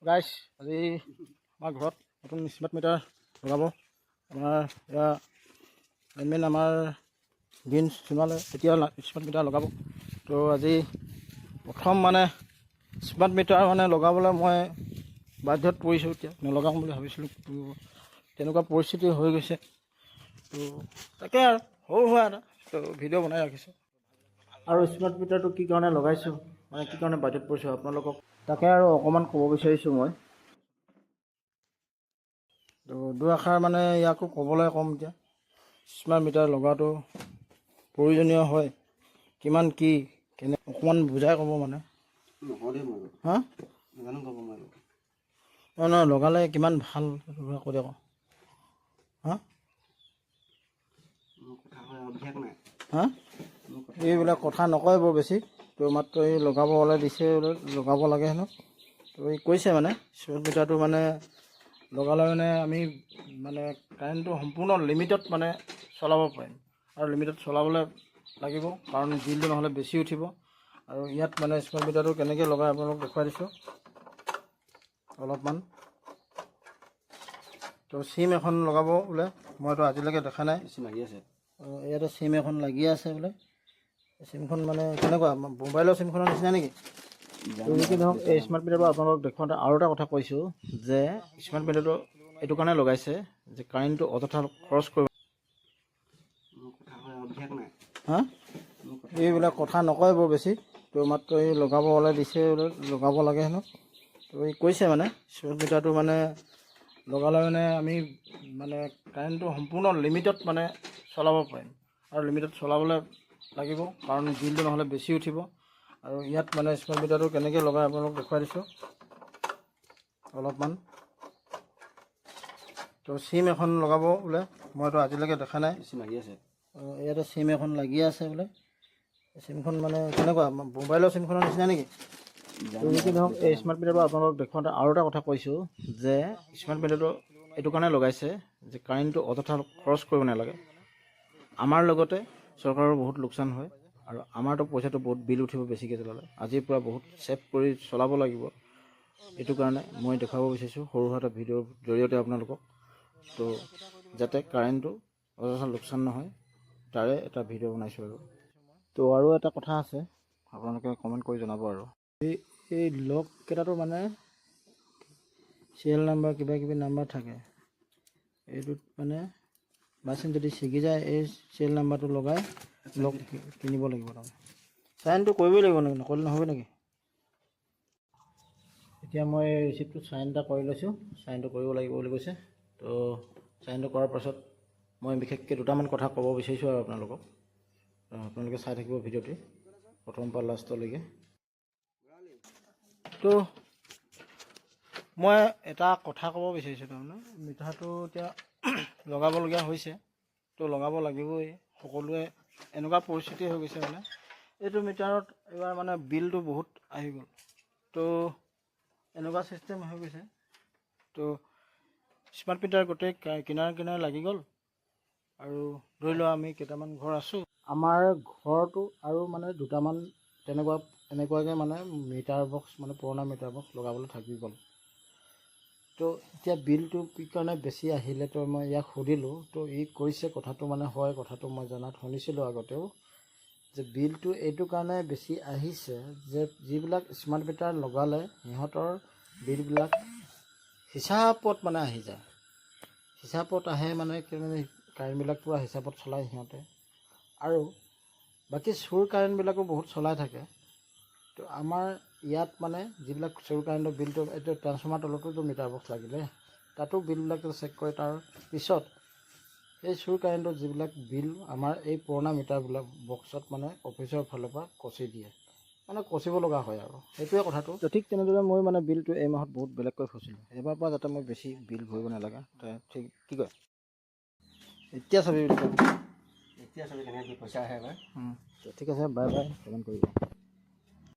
গাইছ আজি আমাৰ ঘৰত নতুন স্মাৰ্ট মিটাৰ লগাব। আমাৰ এয়া মেইন আমাৰ গ্ৰীণ চিমালে এতিয়া স্মাৰ্ট মিটাৰ লগাব। তো আজি প্ৰথম মানে স্মাৰ্ট মিটাৰ মানে লগাবলৈ মই বাধ্যত পৰিছোঁ। এতিয়া নলগাম বুলি ভাবিছিলোঁ, তেনেকুৱা পৰিস্থিতি হৈ গৈছে। তো তাকে আৰু সৰু সুৰা এটা তো ভিডিঅ' বনাই ৰাখিছোঁ। আৰু স্মাৰ্ট মিটাৰটো কি কাৰণে লগাইছোঁ, মানে কি কাৰণে বাধ্যত পৰিছোঁ আপোনালোকক তাকে আৰু অকণমান ক'ব বিচাৰিছোঁ মই। তো দুআষাৰ মানে ইয়াকো ক'বলৈ ক'ম। এতিয়া স্মাৰ্ট মিটাৰ লগোৱাটো প্ৰয়োজনীয় হয়, কিমান কি কেনে অকণমান বুজাই ক'ব মানে। হা নহয় লগালে কিমান ভাল কৈ দিয়ক। হা হা এইবিলাক কথা নকয় বৰ বেছি। তো মাত্ৰ এই লগাব হ'লে দিছে, লগাব লাগে হেনো। তো এই কৈছে মানে স্মাৰ্ট মিটাৰটো মানে লগালে মানে আমি মানে কাৰেণ্টটো সম্পূৰ্ণ লিমিটত মানে চলাব পাৰিম। আৰু লিমিটত চলাবলৈ লাগিব, কাৰণ বিলটো নহ'লে বেছি উঠিব। আৰু ইয়াত মানে স্মাৰ্ট মিটাৰটো কেনেকৈ লগাই আপোনালোকক দেখুৱাই দিছোঁ অলপমান। তো চিম এখন লগাব বোলে, মইতো আজিলৈকে দেখা নাই। চিম লাগি আছে, ইয়াতে চিম এখন লাগি আছে বোলে। চিমখন মানে কেনেকুৱা, মোবাইলৰ চিমখনৰ নিচিনা নেকি? কি নহওক, এই স্মাৰ্ট মিটাৰটো আপোনালোকক দেখুৱাওঁতে আৰু এটা কথা কৈছোঁ যে স্মাৰ্ট মিটাৰটো এইটো কাৰণে লগাইছে যে কাৰেণ্টটো অযথা খৰচ কৰিব। হা এইবিলাক কথা নকয় বৰ বেছি। তো মাত্ৰ এই লগাব হ'লে দিছে, লগাব লাগে হেনো। তো এই কৈছে মানে স্মাৰ্ট মিটাৰটো মানে লগালে মানে আমি মানে কাৰেণ্টটো সম্পূৰ্ণ লিমিটত মানে চলাব পাৰিম। আৰু লিমিটত চলাবলৈ লাগিব, কাৰণ বিলটো নহ'লে বেছি উঠিব। আৰু ইয়াত মানে স্মাৰ্ট মিটাৰটো কেনেকৈ লগাই আপোনালোকক দেখুৱাই দিছোঁ অলপমান। তো চিম এখন লগাব বোলে, মইতো আজিলৈকে দেখা নাই। চিম লাগি আছে, ইয়াতে চিম এখন লাগি আছে বোলে। চিমখন মানে কেনেকুৱা, মোবাইলৰ চিমখনৰ নিচিনা নেকি? কি নহওক, এই স্মাৰ্ট মিটাৰটো আপোনালোকক দেখুৱাওঁতে আৰু এটা কথা কৈছোঁ যে স্মাৰ্ট মিটাৰটো এইটো কাৰণে লগাইছে যে কাৰেণ্টটো অযথা খৰচ কৰিব নালাগে। আমাৰ লগতে চৰকাৰৰ বহুত লোকচান হয়, আৰু আমাৰতো পইচাটো বহুত বিল উঠিব বেছিকৈ চলালে। আজিৰ পৰা বহুত ছেভ কৰি চলাব লাগিব। এইটো কাৰণে মই দেখুৱাব বিচাৰিছোঁ সৰু সুৰা এটা ভিডিঅ'ৰ জৰিয়তে আপোনালোকক। তো যাতে কাৰেণ্টটো অযথা লোকচান নহয়, তাৰে এটা ভিডিঅ' বনাইছোঁ আৰু। তো আৰু এটা কথা আছে, আপোনালোকে কমেণ্ট কৰি জনাব। আৰু এই লককেইটাতো মানে চিৰিয়েল নাম্বাৰ কিবা কিবি নাম্বাৰ থাকে। এইটোত মানে বাচিন যদি ছিগি যায়, এই চিৰিয়েল নাম্বাৰটো লগাই লক কিনিব লাগিব। তাৰমানে চাইনটো কৰিবই লাগিব নেকি, নকৰিলে নহ'ব নেকি? এতিয়া মই ৰিচিপ্টটোত চাইন এটা কৰি লৈছোঁ, চাইনটো কৰিব লাগিব বুলি কৈছে। তো চাইনটো কৰাৰ পাছত মই বিশেষকৈ দুটামান কথা ক'ব বিচাৰিছোঁ আৰু আপোনালোকক। আপোনালোকে চাই থাকিব ভিডিঅ'টি প্ৰথমৰ পৰা লাষ্টলৈকে। তো মই এটা কথা ক'ব বিচাৰিছোঁ, তাৰমানে মিটাৰটো এতিয়া লগাবলগীয়া হৈছে। তো লগাব লাগিবই, সকলোৱে এনেকুৱা পৰিস্থিতি হৈ গৈছে। মানে এইটো মিটাৰত এইবাৰ মানে বিলটো বহুত আহি গ'ল। তো এনেকুৱা চিষ্টেম হৈ গৈছে। তো স্মাৰ্ট মিটাৰ গোটেই কিনাৰে লাগি গ'ল। আৰু ধৰি লোৱা আমি কেইটামান ঘৰ আছোঁ, আমাৰ ঘৰটো আৰু মানে দুটামান এনেকুৱাকৈ মানে মিটাৰ বক্স, মানে পুৰণা মিটাৰ বক্স লগাবলৈ থাকি গ'ল। তো এতিয়া বিলটো কি কাৰণে বেছি আহিলে, তো মই ইয়াক সুধিলোঁ। তো ই কৈছে কথাটো মানে হয়, কথাটো মই জনাত শুনিছিলোঁ আগতেও, যে বিলটো এইটো কাৰণে বেছি আহিছে যে যিবিলাক স্মাৰ্ট মিটাৰ লগালে সিহঁতৰ বিলবিলাক হিচাপত মানে আহি যায়। হিচাপত আহে মানে কাৰেণ্টবিলাক পূৰা হিচাপত চলায় সিহঁতে। আৰু বাকী চোৰ কাৰেণ্টবিলাকো বহুত চলাই থাকে। তো আমাৰ ইয়াত মানে যিবিলাক চোৰ কাৰেণ্টৰ বিলটো, এইটো ট্ৰান্সফৰ্মাৰ তলতো মিটাৰ বক্স লাগিলে, তাতো বিলবিলাক চেক কৰে। তাৰ পিছত এই চোৰ কাৰেণ্টৰ যিবিলাক বিল আমাৰ এই পুৰণা মিটাৰবিলাক বক্সত মানে অফিচৰ ফালৰ পৰা কচি দিয়ে, মানে কচিব লগা হয় আৰু সেইটোৱে কথাটো। তো ঠিক তেনেদৰে মই মানে বিলটো এই মাহত বহুত বেলেগকৈ ফচিলোঁ। এইবাৰ পৰা যাতে মই বেছি বিল ভৰিব নালাগে। ঠিক কি কয়, এতিয়া চাবি বুলি কয়, এতিয়া চাবি কেনেকৈ পইচা আহে এবাৰ। ঠিক আছে, বাই বাই, কমেণ্ট কৰিব।